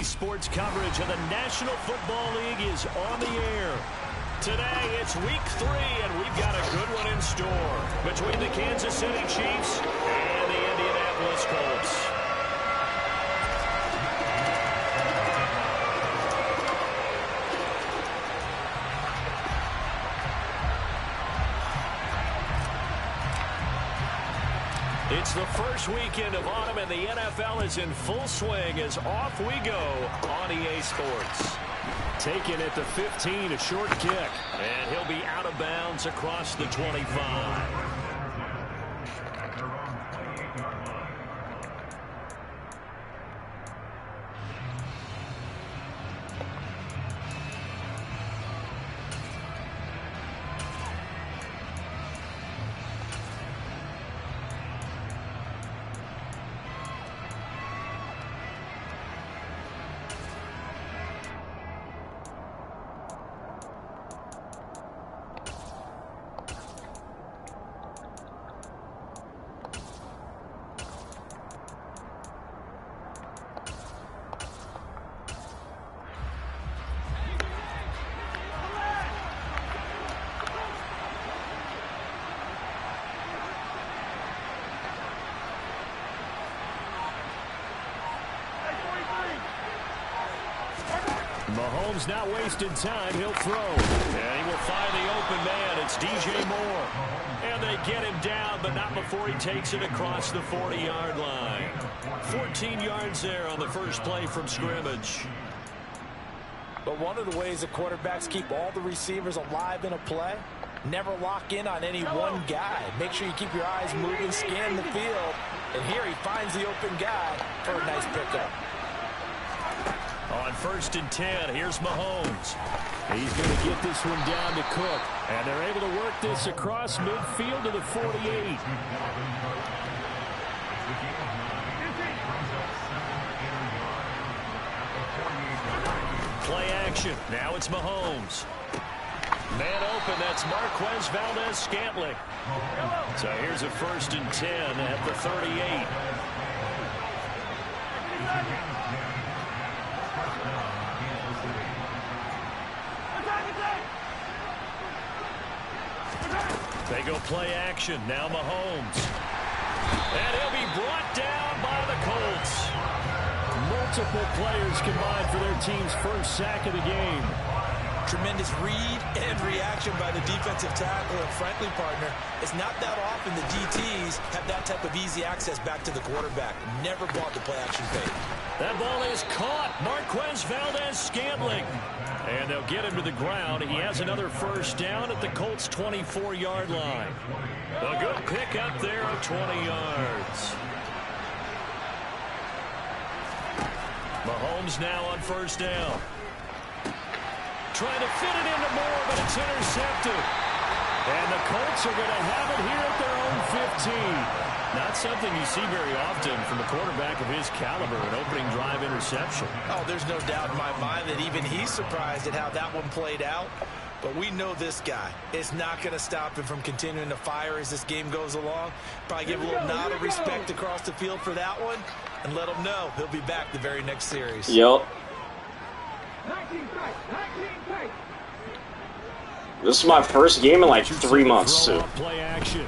Sports coverage of the National Football League is on the air. Today, it's week 3, and we've got a good one in store between the Kansas City Chiefs and the Indianapolis Colts. It's the first weekend of autumn, and the NFL is in full swing as off we go on EA Sports. Taken at the 15, a short kick, and he'll be out of bounds across the 25. Mahomes not wasting time. He'll throw. And he will find the open man. It's DJ Moore. And they get him down, but not before he takes it across the 40-yard line. 14 yards there on the first play from scrimmage. But one of the ways that quarterbacks keep all the receivers alive in a play, never lock in on any one guy. Make sure you keep your eyes moving, scan the field. And here he finds the open guy for a nice pickup. On 1st and 10, here's Mahomes. He's going to get this one down to Cook. And they're able to work this across midfield to the 48. Play action. Now it's Mahomes. Man open, that's Marquez Valdes-Scantling. So here's a 1st and 10 at the 38. They go play action. Now Mahomes. And he'll be brought down by the Colts. Multiple players combined for their team's first sack of the game. Tremendous read and reaction by the defensive tackle. And frankly, partner, it's not that often the DTs have that type of easy access back to the quarterback. Never bought the play action fake. That ball is caught. Marquez Valdes-Scantling. And they'll get him to the ground. He has another first down at the Colts' 24-yard line. A good pick up there of 20 yards. Mahomes now on first down. Trying to fit it into Moore, but it's intercepted. And the Colts are going to have it here at their own 15. Not something you see very often from a quarterback of his caliber, an opening drive interception. Oh, there's no doubt in my mind that even he's surprised at how that one played out. But we know this guy is not going to stop him from continuing to fire as this game goes along. Probably give a little nod of respect across the field for that one and let him know he'll be back the very next series. Yep. This is my first game in like 3 months, too. Play action.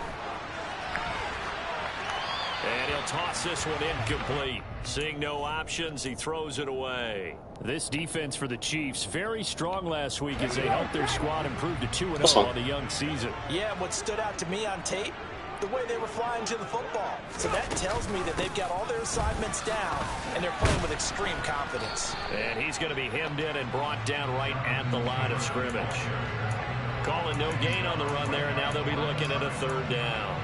And he'll toss this one incomplete. Seeing no options, he throws it away. This defense for the Chiefs, very strong last week as they helped their squad improve to 2-0 on the young season. Yeah, what stood out to me on tape, the way they were flying to the football. So that tells me that they've got all their assignments down, and they're playing with extreme confidence. And he's going to be hemmed in and brought down right at the line of scrimmage. Calling no gain on the run there, and now they'll be looking at a 3rd down.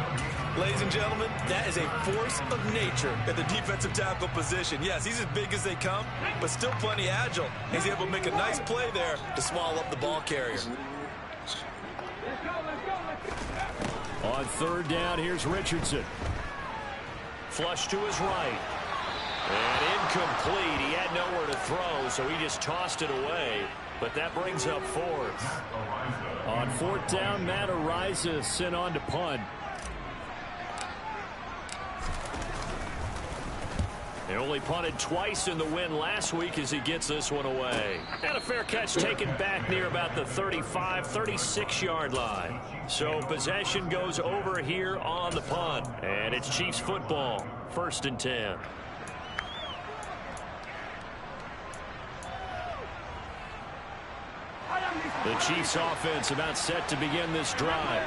Ladies and gentlemen, that is a force of nature at the defensive tackle position. Yes, he's as big as they come, but still plenty agile. He's able to make a nice play there to swallow up the ball carrier. On 3rd down, here's Richardson. Flush to his right. And incomplete. He had nowhere to throw, so he just tossed it away. But that brings up 4th. On 4th down, Matt Araiza sent on to punt. They only punted twice in the win last week as he gets this one away. And a fair catch taken back near about the 35, 36-yard line. So possession goes over here on the punt. And it's Chiefs football, 1st and 10. The Chiefs offense about set to begin this drive.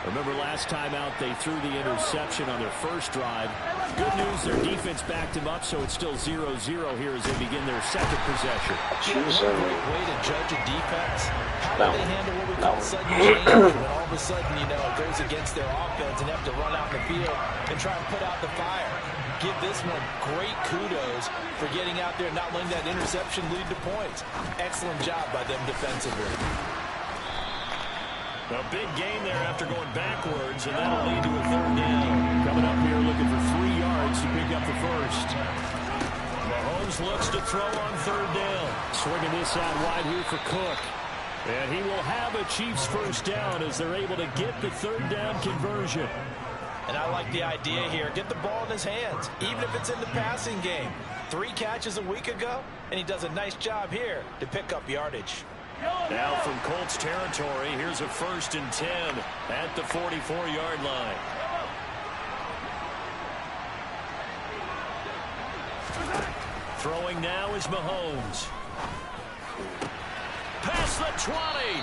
Remember last time out they threw the interception on their first drive. Good news, their defense backed him up, so it's still 0-0 here as they begin their second possession. One great way to judge a defense. How do they handle what we call sudden change when all of a sudden, you know, it goes against their offense and have to run out in the field and try and put out the fire. Give this one great kudos for getting out there and not letting that interception lead to points. Excellent job by them defensively. A big gain there after going backwards, and that'll lead to a 3rd down. Coming up here looking for 3 yards to pick up the first. Mahomes looks to throw on 3rd down. Swinging this out wide here for Cook. And he will have a Chiefs first down as they're able to get the 3rd down conversion. And I like the idea here. Get the ball in his hands, even if it's in the passing game. 3 catches a week ago, and he does a nice job here to pick up yardage. Now from Colts territory, here's a 1st and 10 at the 44-yard line. Throwing now is Mahomes. Past the 20.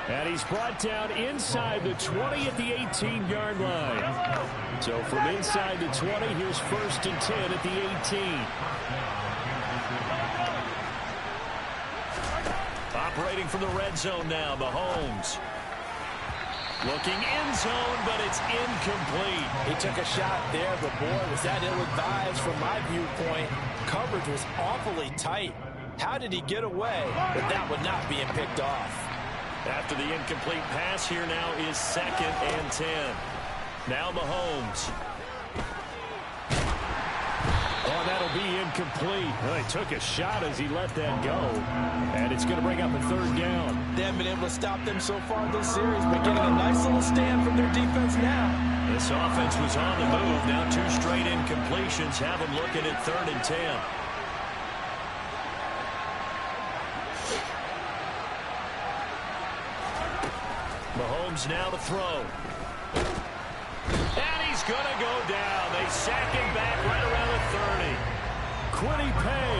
And he's brought down inside the 20 at the 18-yard line. So from inside the 20, here's 1st and 10 at the 18. Operating from the red zone now, Mahomes. Looking end zone, but it's incomplete. He took a shot there, but boy, was that ill-advised from my viewpoint. Coverage was awfully tight. How did he get away? But that would not being picked off. After the incomplete pass, here now is 2nd and 10. Now Mahomes. Oh, that'll be incomplete. Well, he took a shot as he let that go. And it's going to bring up a 3rd down. They haven't been able to stop them so far this series, but getting a nice little stand from their defense now. This offense was on the move. Now 2 straight incompletions have them looking at 3rd and 10. Mahomes now to throw. And he's going to go down. They sack him back right around the 30. Quiddy Pay.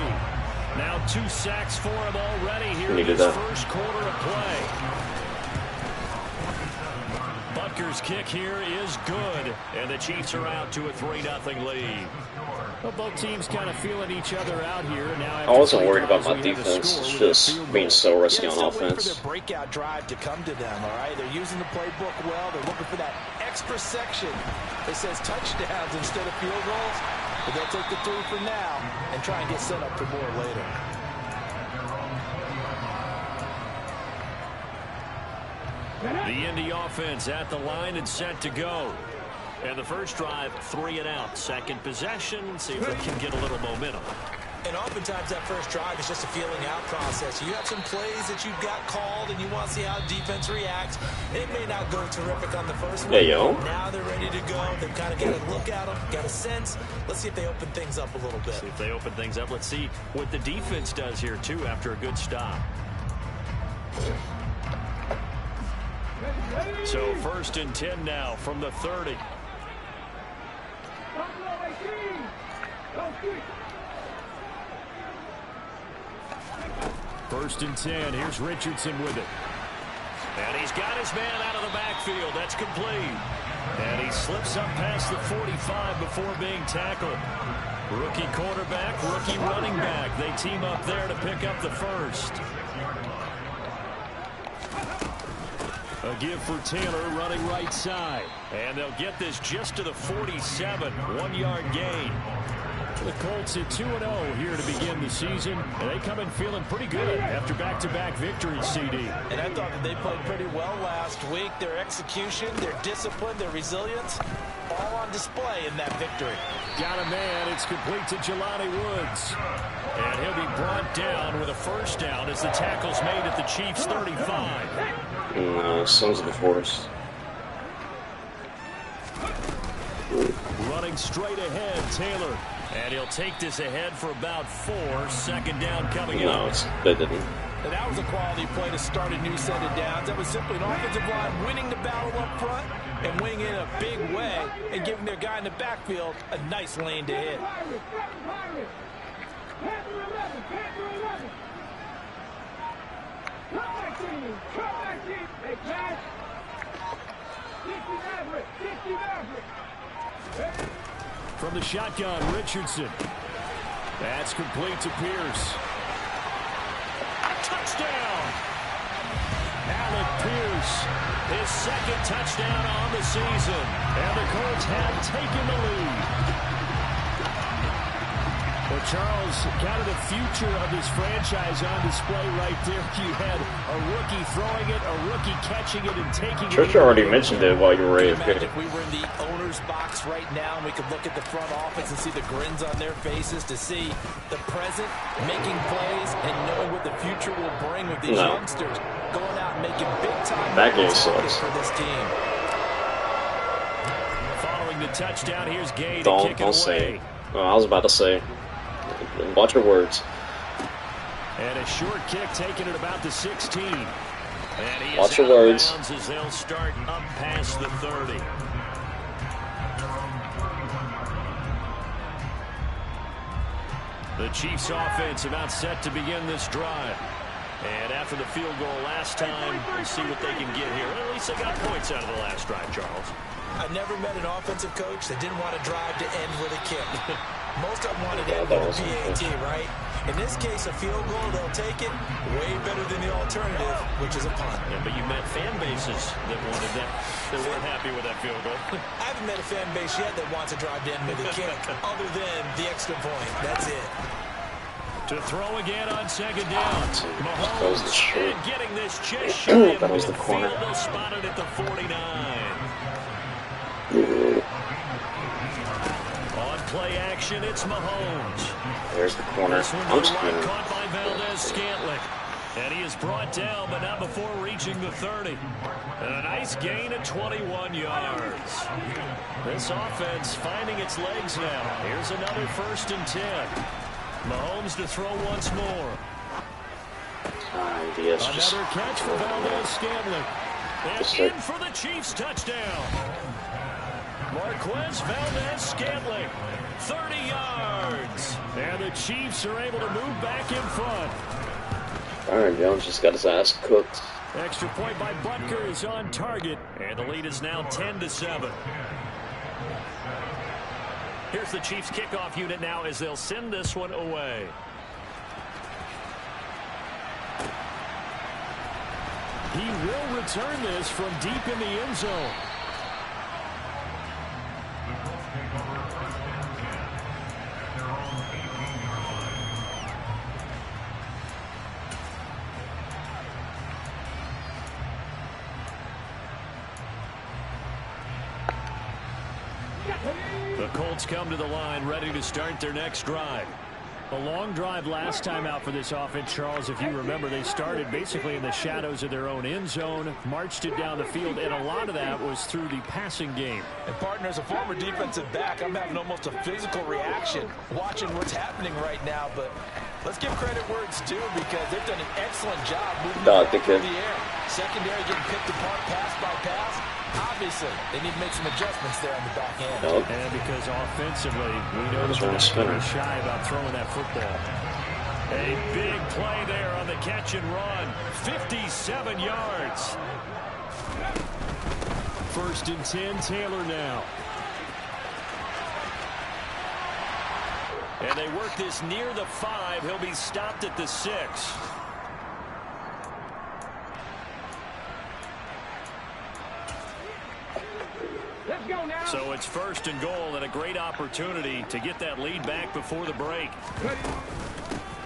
Now 2 sacks for him already here in his first quarter of play. Butker's kick here is good. And the Chiefs are out to a 3-0 lead. Well, both teams kind of feeling each other out here. Now I wasn't worried about my defense. It's just being so risky on offense. Waiting for their breakout drive to come to them, all right? They're using the playbook well. They're looking for that extra section that says touchdowns instead of field goals. But they'll take the 3 for now and try and get set up for more later. The Indy offense at the line and set to go. And the first drive, 3 and out. Second possession, see if they can get a little momentum. And oftentimes that first drive is just a feeling out process. You have some plays that you've got called and you want to see how defense reacts. It may not go terrific on the first one. Hey, yo. Now they're ready to go. They've kind of got a look at them, got a sense. Let's see if they open things up a little bit. See if they open things up. Let's see what the defense does here, too, after a good stop. So 1st and 10 now from the 30. First and 10. Here's Richardson with it. And he's got his man out of the backfield. That's complete. And he slips up past the 45 before being tackled. Rookie quarterback, rookie running back. They team up there to pick up the first. A give for Taylor running right side. And they'll get this just to the 47. 1-yard gain. The Colts at 2-0 here to begin the season. And they come in feeling pretty good after back-to-back victories, CD. And I thought that they played pretty well last week. Their execution, their discipline, their resilience, all on display in that victory. Got a man. It's complete to Jelani Woods. And he'll be brought down with a first down as the tackle's made at the Chiefs' 35. Sons of the Forest. Running straight ahead, Taylor. And he'll take this ahead for about 4. Second down coming No, up. they didn't. And that was a quality play to start a new set of downs. That was simply an offensive line winning the battle up front and winning in a big way and giving their guy in the backfield a nice lane to hit. From the shotgun, Richardson. That's complete to Pierce. Touchdown! Alec Pierce, his second touchdown on the season. And the Colts have taken the lead. Well, Charles, kind of the future of this franchise on display right there. You had a rookie throwing it, a rookie catching it and taking it. Church already mentioned it while you were Imagine AFK. if we were in the owner's box right now and we could look at the front office and see the grins on their faces, to see the present making plays and knowing what the future will bring with these youngsters going out and making big-time That game sucks. for this team. Following the touchdown, here's Gay to kick it Don't say away. it. Oh, I was about to say. Watch your words. And a short kick taken at about the 16. And he is Watch your out of words. bounds as they'll start up past the 30. The Chiefs offense about set to begin this drive. And after the field goal last time, we'll see what they can get here. At least they got points out of the last drive, Charles. I never met an offensive coach that didn't want to drive to end with a kick. Most of them wanted to end with a PAT, right? In this case, a field goal, they'll take it. Way better than the alternative, which is a punt. Yeah, but you met fan bases that wanted that, that weren't happy with that field goal. I haven't met a fan base yet that wants to drive to end with a kick, other than the extra point. That's it. To throw again on second down. That was the short. And getting this just shy of That was the midfield. corner. They'll spot it at the 49. On play action, it's Mahomes. There's the corner. This one I'm to just the right, kidding. caught by Valdez-Scantling. And he is brought down, but not before reaching the 30. And a nice gain of 21 yards. This offense finding its legs now. Here's another 1st and 10. Mahomes to throw once more. Yes, just Another catch for Valdez-Scantling. Just And in like- for the Chiefs touchdown. Marquez Valdez-Scantling, 30 yards. And the Chiefs are able to move back in front. Byron Jones just got his ass cooked. Extra point by Butker is on target. And the lead is now 10-7. Here's the Chiefs kickoff unit now as they'll send this one away. He will return this from deep in the end zone. The Colts come to the line ready to start their next drive. A long drive last time out for this offense, Charles. If you remember, they started basically in the shadows of their own end zone, marched it down the field, and a lot of that was through the passing game. And partner, as a former defensive back, I'm having almost a physical reaction watching what's happening right now. But let's give credit where it's due, because they've done an excellent job moving the ball through the air. Secondary getting picked apart pass by pass. Obviously, they need to make some adjustments there on the back end. Nope. And because offensively, we know Just that run a spinner. they're shy about throwing that football. A big play there on the catch and run. 57 yards. 1st and 10, Taylor now. And they work this near the 5. He'll be stopped at the 6. So it's 1st and goal, and a great opportunity to get that lead back before the break.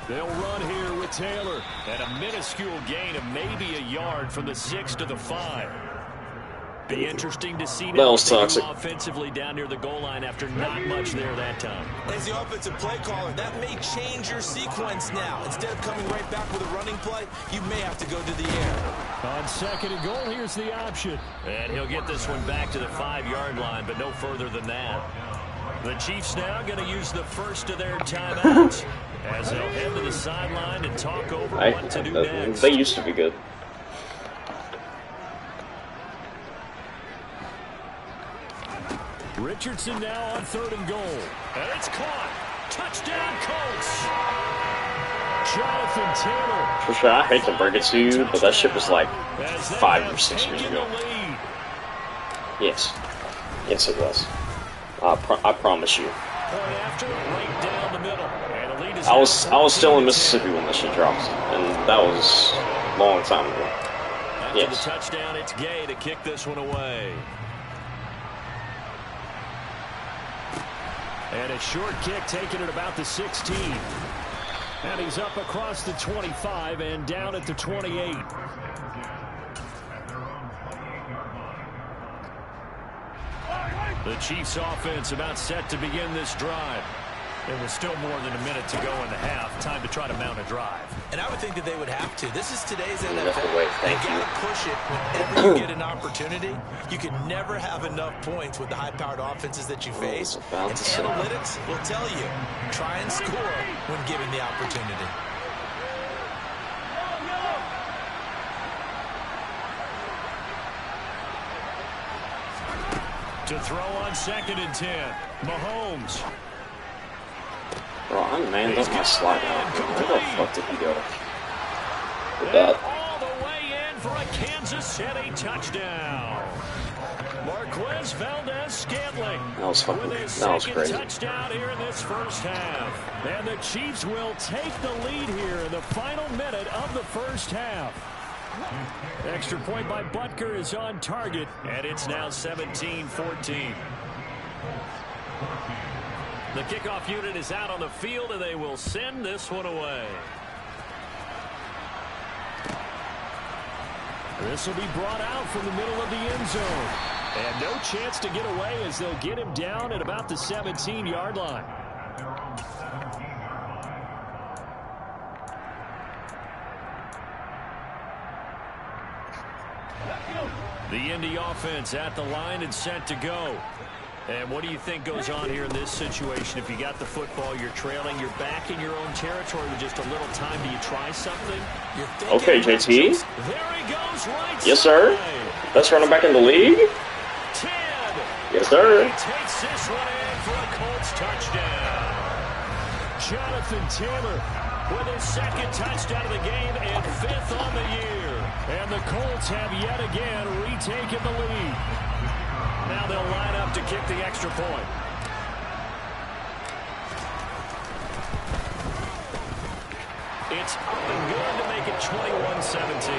They'll run here with Taylor. And a minuscule gain of maybe a yard from the 6 to the 5. Be interesting to see That now was what they do toxic. offensively down near the goal line after not much there that time. As the offensive play caller, that may change your sequence now. Instead of coming right back with a running play, you may have to go to the air. On 2nd and goal, here's the option. And he'll get this one back to the 5-yard line, but no further than that. The Chiefs now going to use the first of their timeouts as they'll head to the sideline and talk over what to do next. They used to be good. Richardson now on 3rd and goal. And it's caught. Touchdown, Colts. Jonathan Taylor. For sure, I hate to break it to you, but that shit was like 5 or 6 years ago. Yes. Yes, it was. I promise you. I was still in Mississippi when this shit dropped, and that was a long time ago. After the touchdown, it's Gay to kick this one away. And a short kick taken at about the 16. And he's up across the 25 and down at the 28. The Chiefs offense about set to begin this drive. There was still more than a minute to go in the half. Time to try to mount a drive. And I would think that they would have to. This is today's NFL. They got to push it whenever you get an opportunity. You can never have enough points with the high-powered offenses that you face. And analytics will tell you, try and score when given the opportunity. To throw on 2nd and 10. Mahomes. Bro, I manned up my slide out. Where the fuck did he go? With that. All the way in for a Kansas City touchdown. Marquez Valdez-Scantling. That was crazy. Touchdown here in this first half. And the Chiefs will take the lead here in the final minute of the first half. Extra point by Butker is on target, and it's now 17-14. The kickoff unit is out on the field, and they will send this one away. This will be brought out from the middle of the end zone. And no chance to get away as they'll get him down at about the 17-yard line. The Indy offense at the line and set to go. And what do you think goes on here in this situation? If you got the football, you're trailing, you're back in your own territory with just a little time. Do you try something? Okay, JT. There he goes, right yes, sir. Best running back in the league. 10. Yes, sir. He takes this one in for a Colts touchdown. Jonathan Taylor with his 2nd touchdown of the game and 5th on the year. And the Colts have yet again retaken the lead. Now they'll line up to kick the extra point. It's up and good to make it 21-17.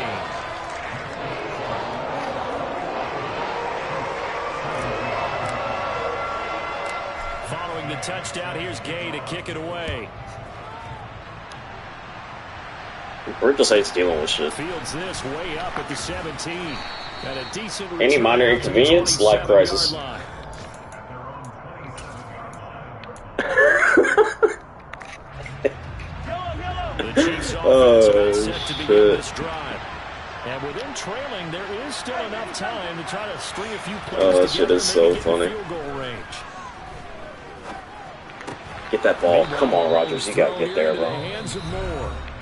Following the touchdown, here's Gay to kick it away. We're just like dealing with shit. Fields this way up at the 17. And a decent any minor inconvenience, life crisis. The Chiefs offense set to begin this drive. And with them trailing, there is still enough time to try to string a few plays together. Shit is so funny. Field goal range. Get that ball. Come on, Rodgers. You gotta get there, bro.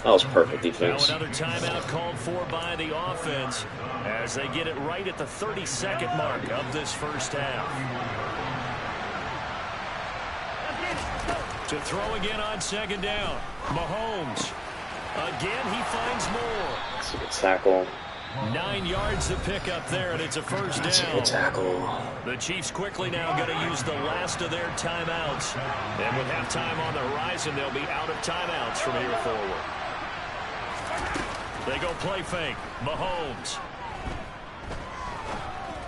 That was perfect defense. Now another timeout called for by the offense as they get it right at the 32nd mark of this first half. To throw again on 2nd down. Mahomes. Again, he finds more. That's a good tackle. 9 yards to pick up there, and it's a first down. That's a good tackle. The Chiefs quickly now going to use the last of their timeouts. And with halftime on the horizon, they'll be out of timeouts from here forward. They go play fake. Mahomes.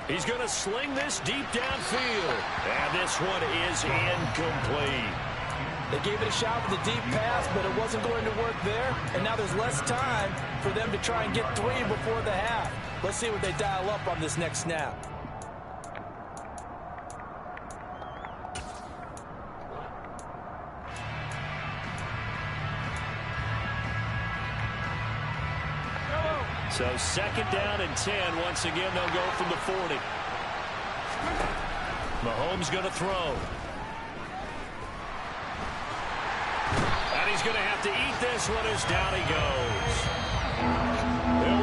He's going to sling this deep downfield. And this one is incomplete. They gave it a shot with a deep pass, but it wasn't going to work there. And now there's less time for them to try and get 3 before the half. Let's see what they dial up on this next snap. So 2nd down and 10. Once again, they'll go from the 40. Mahomes going to throw. And he's going to have to eat this one as down he goes.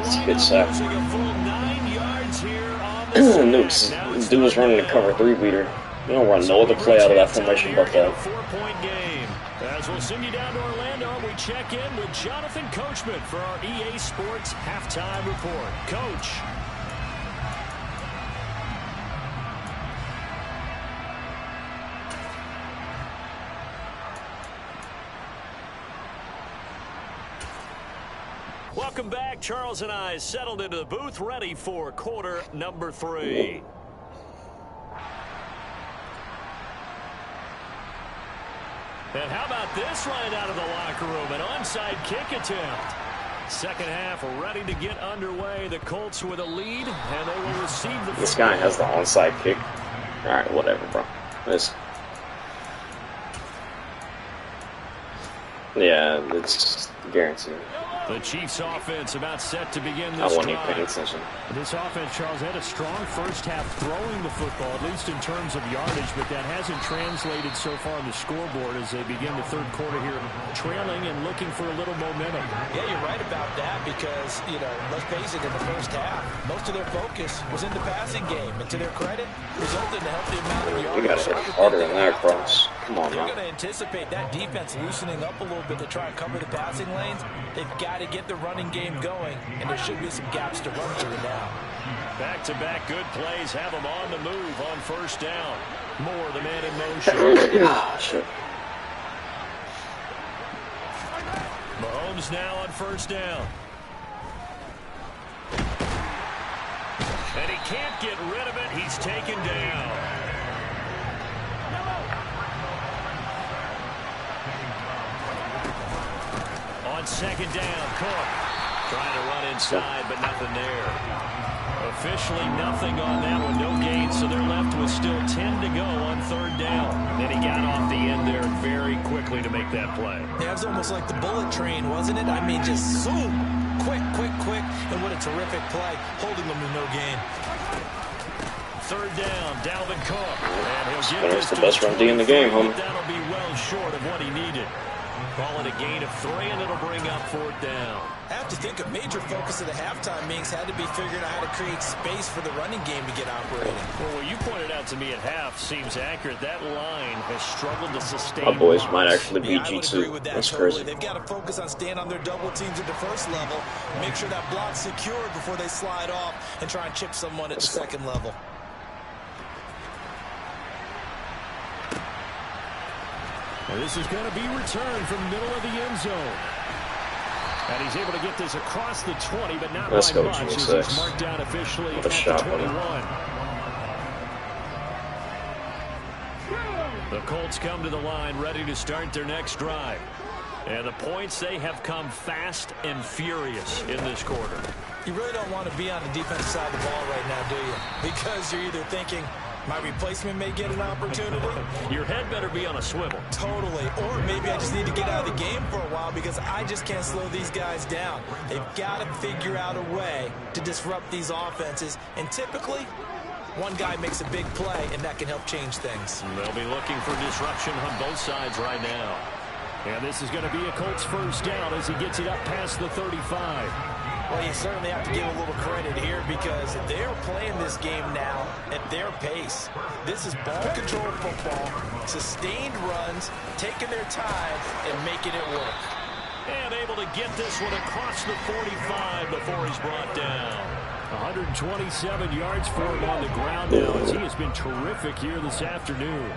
It's a good sack. Losing a full 9 yards here on the sack. Nukes. Dude was running a cover 3 beater. You don't run no other play out of that formation but that. 4-point game. As we'll send you down to Orlando, we check in with Jonathan Coachman for our EA Sports Halftime Report. Coach. Welcome back. Charles and I settled into the booth, ready for quarter number 3. And how about this right out of the locker room? An onside kick attempt. Second half ready to get underway. The Colts with a lead, and they will receive the... This guy has the onside kick. Alright, whatever, bro. Yeah, it's guaranteed. The Chiefs offense about set to begin this I wasn't even paying drive. attention. This offense, Charles, had a strong first half throwing the football, at least in terms of yardage, but that hasn't translated so far on the scoreboard as they begin the third quarter here, trailing and looking for a little momentum. Yeah, you're right about that because, let's face it, in the first half, most of their focus was in the passing game. And to their credit, resulted in a healthy amount of yards. You gotta hit harder than that, Cross. Come on, They're man. going to anticipate that defense loosening up a little bit to try and cover the passing lanes. They've got to get the running game going, and there should be some gaps to run through now. Back-to-back good plays have them on the move on first down. Moore, the man in motion. Shit. Mahomes now on first down. And he can't get rid of it. He's taken down. On second down, Cook trying to run inside, but nothing there. Officially nothing on that one, no gain, so they're left with still 10 to go on third down. Then he got off the end there very quickly to make that play. Yeah, it was almost like the bullet train, wasn't it? I mean, just zoom, quick, and what a terrific play, holding them to no gain. Third down, Dalvin Cook. And he'll get this the best run D in the game, homie. That'll be well short of what he needed. Call it a gain of 3, and it'll bring up fourth down. I have to think a major focus of the halftime meetings had to be figuring out how to create space for the running game to get operating. Well, what you pointed out to me at half seems accurate. That line has struggled to sustain. My boys might actually Yeah, beat I would agree G2. with that That's totally. crazy. They've got to focus on staying on their double teams at the first level, make sure that block's secured before they slide off and try and chip someone at the second level. And this is going to be returned from the middle of the end zone. And he's able to get this across the 20, but not Let's by go, much as G6. it's marked down officially What a at shot, the 21. The Colts come to the line ready to start their next drive. And the points, they have come fast and furious in this quarter. You really don't want to be on the defensive side of the ball right now, do you? Because you're either thinking, my replacement may get an opportunity. Your head better be on a swivel. Totally. Or maybe I just need to get out of the game for a while because I just can't slow these guys down. They've got to figure out a way to disrupt these offenses. And typically, one guy makes a big play, and that can help change things. They'll be looking for disruption on both sides right now. And this is going to be a Colts first down as he gets it up past the 35. Well, you certainly have to give a little credit here because they're playing this game now at their pace. This is ball control football, sustained runs, taking their time, and making it work. And able to get this one across the 45 before he's brought down. 127 yards for him on the ground now as he has been terrific here this afternoon.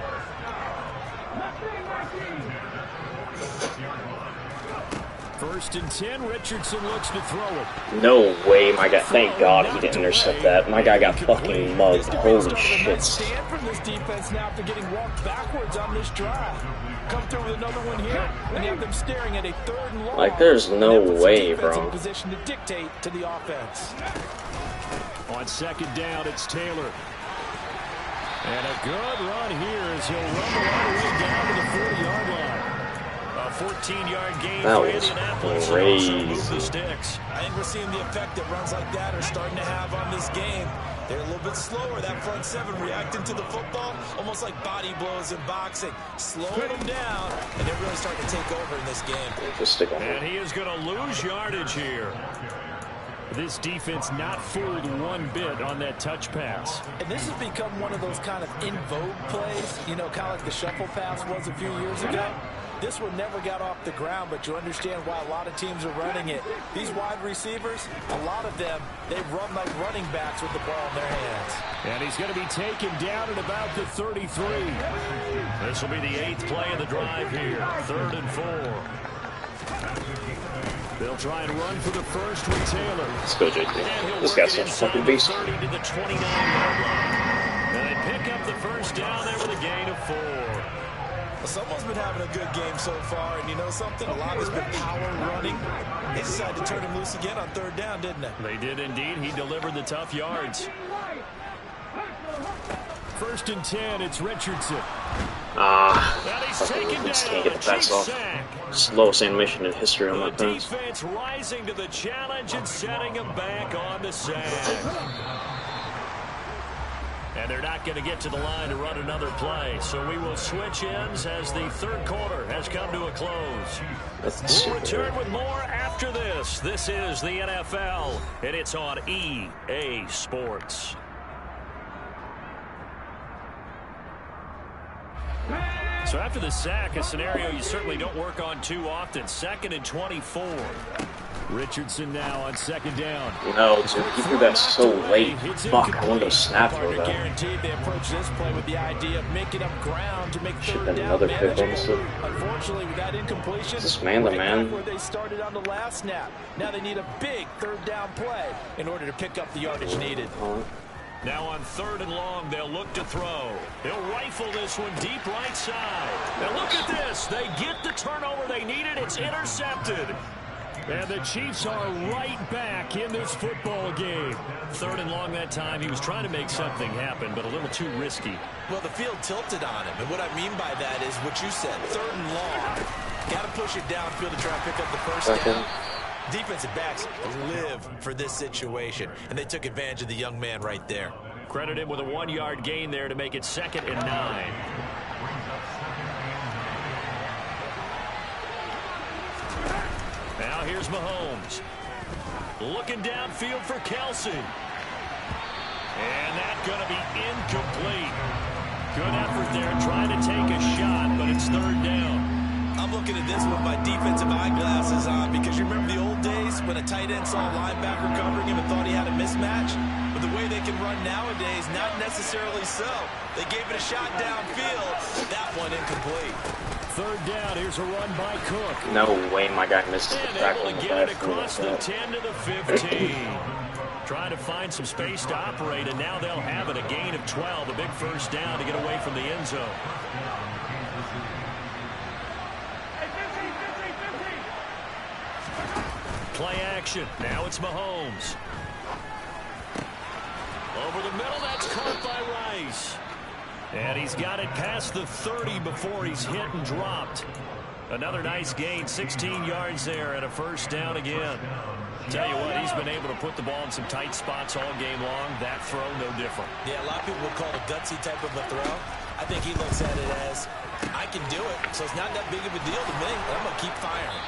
First and 10, Richardson looks to throw it. No way, my guy. Thank God he didn't intercept that. My guy got fucking mugged. Holy shit. Stand from this defense now after getting walked backwards on this drive. Come through with another one here, and you have them staring at a third and long. Like, there's no way, bro. In position to dictate to the offense. On second down, it's Taylor. And a good run here as he'll rumble all the way down to the 40-yard line. A 14-yard gain That for was Indianapolis. crazy. Also move the sticks. I think we're seeing the effect that runs like that are starting to have on this game. They're a little bit slower, that front seven, reacting to the football, almost like body blows in boxing. Slowing them down, and they're really starting to take over in this game. Just stick on And he is going to lose yardage here. This defense not fooled one bit on that touch pass. And this has become one of those kind of in vogue plays, you know, kind of like the shuffle pass was a few years ago. This one never got off the ground, but you understand why a lot of teams are running it. These wide receivers, a lot of them, they run like running backs with the ball in their hands. And he's going to be taken down at about the 33. This will be the 8th play of the drive here. 3rd and 4. They'll try and run for the first with Taylor. Let's go, JT. This guy's such a fucking beast. 30 to the 29-yard line. And they pick up the first down there with a gain of 4. Well, someone's been having a good game so far, and you know something? A lot has been power running. They decided to turn him loose again on 3rd down, didn't they? They did indeed. He delivered the tough yards. 1st and 10, it's Richardson. Fucking just can't get the pass off. Slowest animation in history on my pass. Defense rising to the challenge and setting him back on the sack. And they're not going to get to the line to run another play. So we will switch ends as the 3rd quarter has come to a close. We'll return with more after this. This is the NFL, and it's on EA Sports. So after the sack, a scenario you certainly don't work on too often. 2nd and 24. Richardson now on 2nd down. No, dude, he threw that so late. Fuck, I wanted to snap throw that. Guaranteed they approach this play with the idea of making up ground to make 3rd down another pick, manageable. Unfortunately, with that incompletion, is this man the man? Where they started on the last snap. Now they need a big 3rd down play in order to pick up the yardage needed. Now on 3rd and long, they'll look to throw. They'll rifle this one deep right side. And look at this. They get the turnover they needed. It's intercepted. And the Chiefs are right back in this football game. 3rd and long that time. He was trying to make something happen, but a little too risky. Well, the field tilted on him. And what I mean by that is what you said. 3rd and long. Got to push it downfield to try and pick up the first down. Defensive backs live for this situation, and they took advantage of the young man right there. Credit him with a 1-yard gain there to make it 2nd and 9. Now here's Mahomes. Looking downfield for Kelsey. And that's going to be incomplete. Good effort there trying to take a shot, but it's 3rd down. I'm looking at this with my defensive eyeglasses on because you remember the old days when a tight end saw a linebacker covering him and thought he had a mismatch? But the way they can run nowadays, not necessarily so. They gave it a shot downfield. That one incomplete. 3rd down. Here's a run by Cook. No way my guy missed the And tackle able in to the get it back. across the 10 to the 15. Trying to find some space to operate, and now they'll have it. A gain of 12. A big first down to get away from the end zone. Play action. Now it's Mahomes. Over the middle. That's caught by Rice. And he's got it past the 30 before he's hit and dropped. Another nice gain. 16 yards there and a first down again. Tell you what, he's been able to put the ball in some tight spots all game long. That throw, no different. Yeah, a lot of people would call it a gutsy type of a throw. I think he looks at it as, I can do it, so it's not that big of a deal to me. I'm going to keep firing.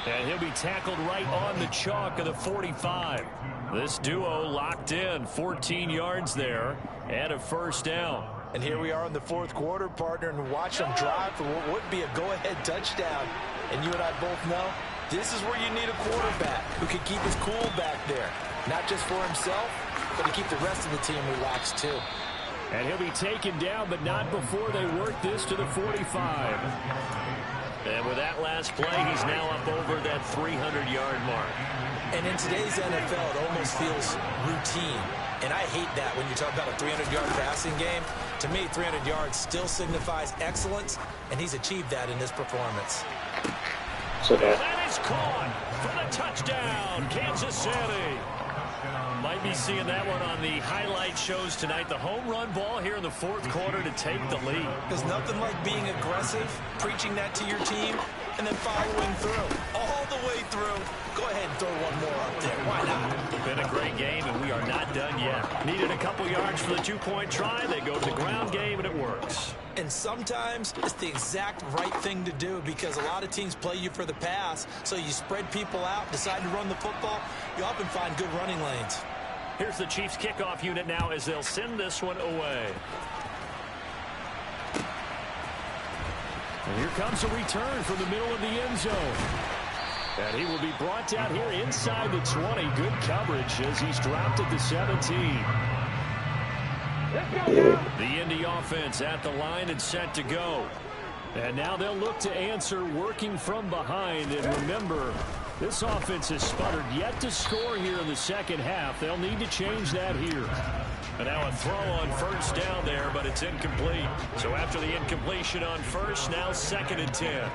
And he'll be tackled right on the chalk of the 45. This duo locked in. 14 yards there and a first down. And here we are in the 4th quarter, partner, and watch them drive for what would be a go-ahead touchdown. And you and I both know this is where you need a quarterback who can keep his cool back there. Not just for himself, but to keep the rest of the team relaxed too. And he'll be taken down, but not before they work this to the 45. And with that last play, he's now up over that 300-yard mark. And in today's NFL, it almost feels routine. And I hate that when you talk about a 300-yard passing game. To me, 300 yards still signifies excellence, and he's achieved that in this performance. So that is caught for the touchdown, Kansas City. Might be seeing that one on the highlight shows tonight. The home run ball here in the 4th quarter to take the lead. There's nothing like being aggressive, preaching that to your team, and then following through. All the way through. Go ahead and throw one more up there. Why not? It's been a great game, and we are not done. done yet. Needed a couple yards for the 2-point try. They go to the ground game, and it works. And sometimes it's the exact right thing to do because a lot of teams play you for the pass, so you spread people out, decide to run the football. You often find good running lanes. Here's the Chiefs kickoff unit now as they'll send this one away. And here comes a return from the middle of the end zone. And he will be brought down here inside the 20. Good coverage as he's dropped at the 17. The Indy offense at the line and set to go. And now they'll look to answer working from behind. And remember, this offense has sputtered yet to score here in the second half. They'll need to change that here. And now a throw on first down there, but it's incomplete. So after the incompletion on first, now 2nd and 10.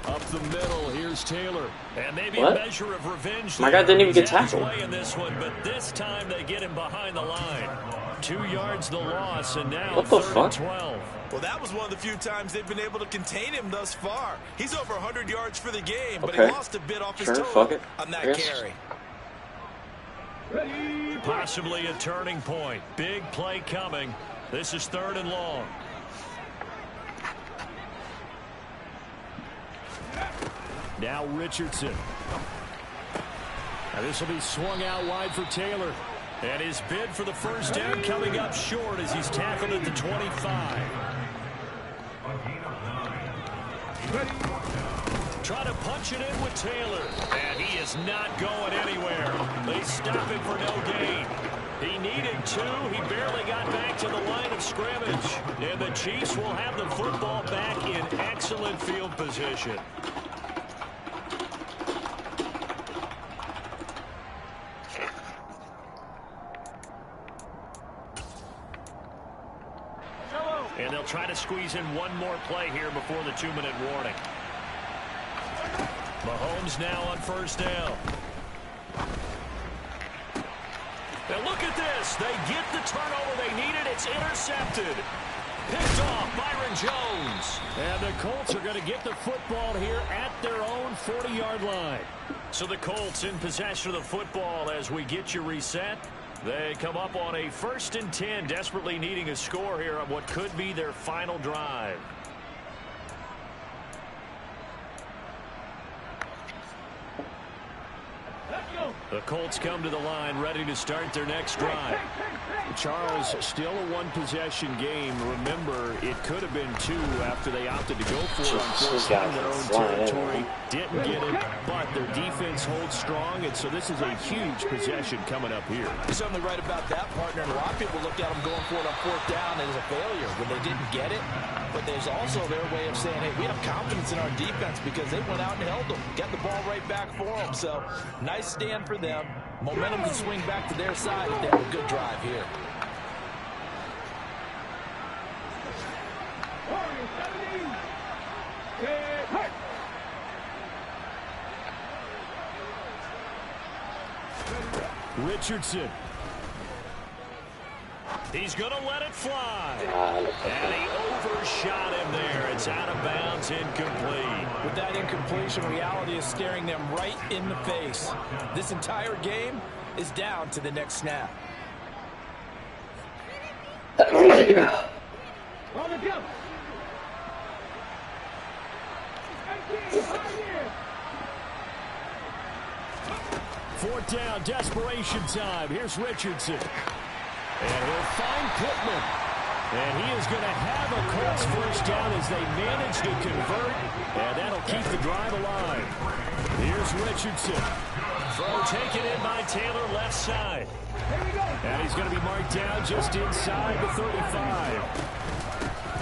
Up the middle, here's Taylor. And maybe a measure of revenge. My guy didn't even get tackled. In this one, but this time they get him behind the line. 2 yards the loss, and now what the 3rd fuck? and 12. Well, that was one of the few times they've been able to contain him thus far. He's over 100 yards for the game, but he lost a bit off his toe on that carry. Possibly a turning point. Big play coming. This is 3rd and long. Now Richardson. And this will be swung out wide for Taylor. And his bid for the first down coming up short as he's tackled at the 25. Try to punch it in with Taylor. And he is not going anywhere. They stop him for no gain. He needed 2. He barely got back to the line of scrimmage. And the Chiefs will have the football back in excellent field position. And they'll try to squeeze in one more play here before the 2-minute warning. Mahomes now on first down. Now look at this. They get the turnover they needed. It's intercepted. Picked off Byron Jones. And the Colts are going to get the football here at their own 40-yard line. So the Colts in possession of the football as we get you reset. They come up on a 1st and 10, desperately needing a score here on what could be their final drive. The Colts come to the line ready to start their next drive. Charles, still a one-possession game. Remember, it could have been 2 after they opted to go for it on first down in their own territory. Didn't get it, but their defense holds strong, and so this is a huge possession coming up here. You're certainly right about that, partner. And a lot of people looked at them going for it on 4th down as a failure when they didn't get it. But there's also their way of saying, hey, we have confidence in our defense because they went out and held them, got the ball right back for them. So nice stand for them. Momentum can swing back to their side if they have a good drive here. Richardson. He's going to let it fly. And he overshot him there. It's out of bounds, incomplete. With that incompletion, reality is staring them right in the face. This entire game is down to the next snap. Fourth down, desperation time. Here's Richardson. And he'll find Pittman. And he is going to have a Colts first down as they manage to convert. And that'll keep the drive alive. Here's Richardson. Throw taken in by Taylor, left side. And he's going to be marked down just inside the 35.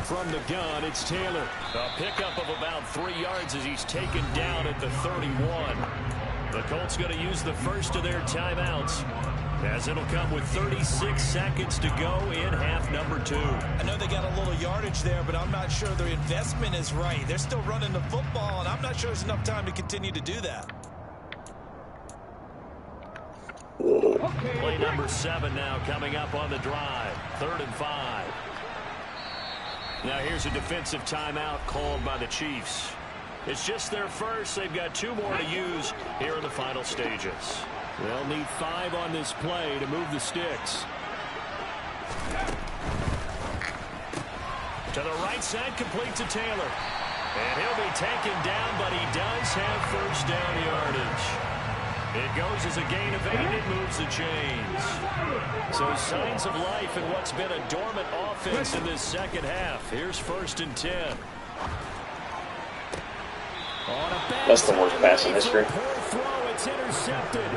From the gun, it's Taylor. A pickup of about 3 yards as he's taken down at the 31. The Colts going to use the first of their timeouts, as it'll come with 36 seconds to go in half number 2. I know they got a little yardage there, but I'm not sure their investment is right. They're still running the football, and I'm not sure there's enough time to continue to do that. Play number 7 now coming up on the drive. 3rd and 5. Now here's a defensive timeout called by the Chiefs. It's just their first. They've got 2 more to use here in the final stages. They'll need 5 on this play to move the sticks. To the right side, complete to Taylor. And he'll be taken down, but he does have first down yardage. It goes as a gain of 8. It moves the chains. So signs of life in what's been a dormant offense in this second half. Here's 1st and 10. That's the worst pass in history. Throw, it's intercepted.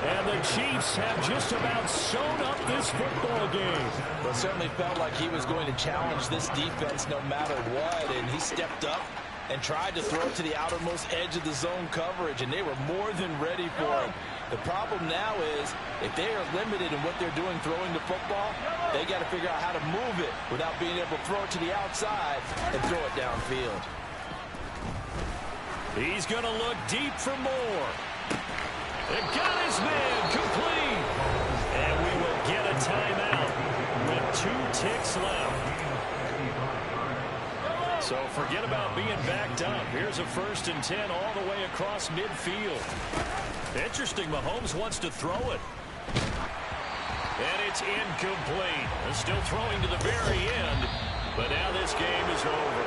And the Chiefs have just about sewn up this football game. Well, it certainly felt like he was going to challenge this defense no matter what, and he stepped up and tried to throw it to the outermost edge of the zone coverage, and they were more than ready for it. The problem now is if they are limited in what they're doing throwing the football, they got to figure out how to move it without being able to throw it to the outside and throw it downfield. He's going to look deep for more. It got his man complete. And we will get a timeout with 2 ticks left. So forget about being backed up. Here's a 1st and 10 all the way across midfield. Interesting, Mahomes wants to throw it. And it's incomplete. They're still throwing to the very end. But now this game is over.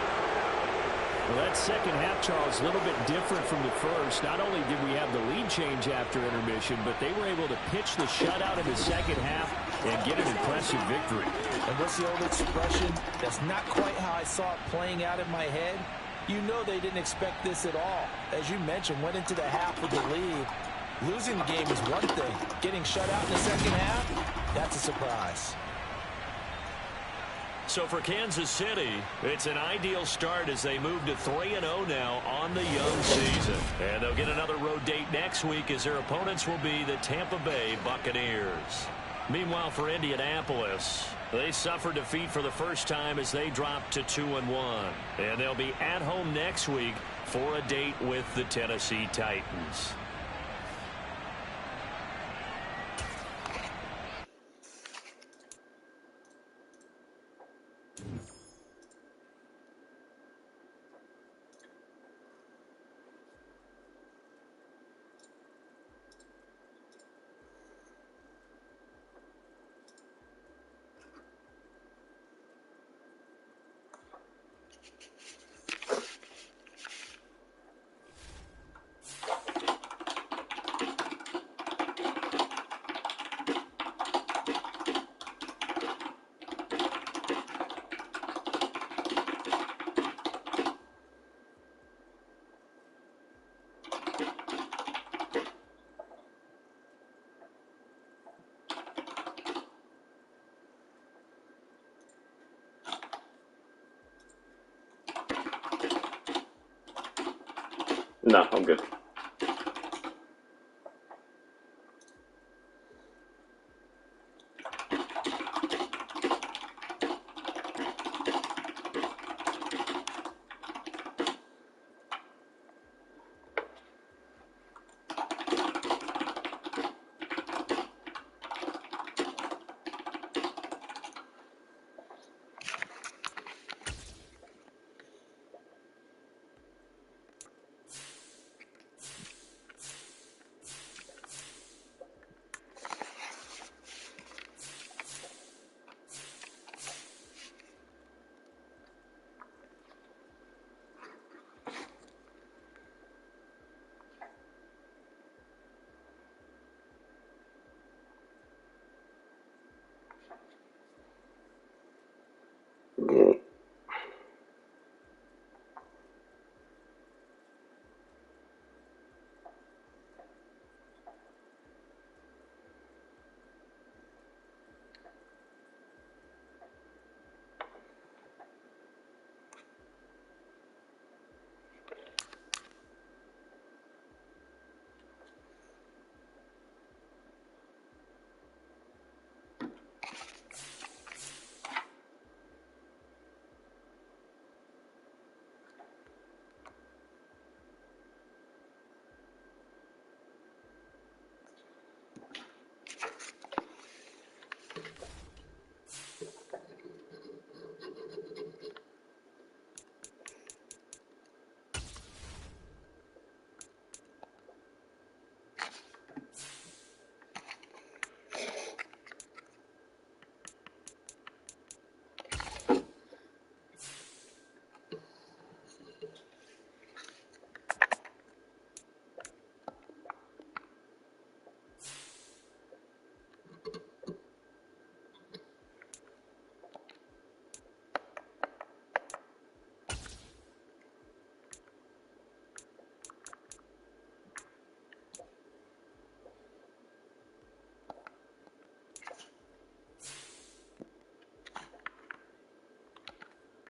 Well, that second half, Charles, a little bit different from the first. Not only did we have the lead change after intermission, but they were able to pitch the shutout in the second half and get an impressive victory. And what's the old expression? That's not quite how I saw it playing out in my head. You know they didn't expect this at all. As you mentioned, went into the half with the lead. Losing the game is one thing. Getting shut out in the second half, that's a surprise. So for Kansas City, it's an ideal start as they move to 3-0 now on the young season. And they'll get another road date next week as their opponents will be the Tampa Bay Buccaneers. Meanwhile, for Indianapolis, they suffered defeat for the first time as they dropped to 2-1. And they'll be at home next week for a date with the Tennessee Titans. No, I'm good. Good.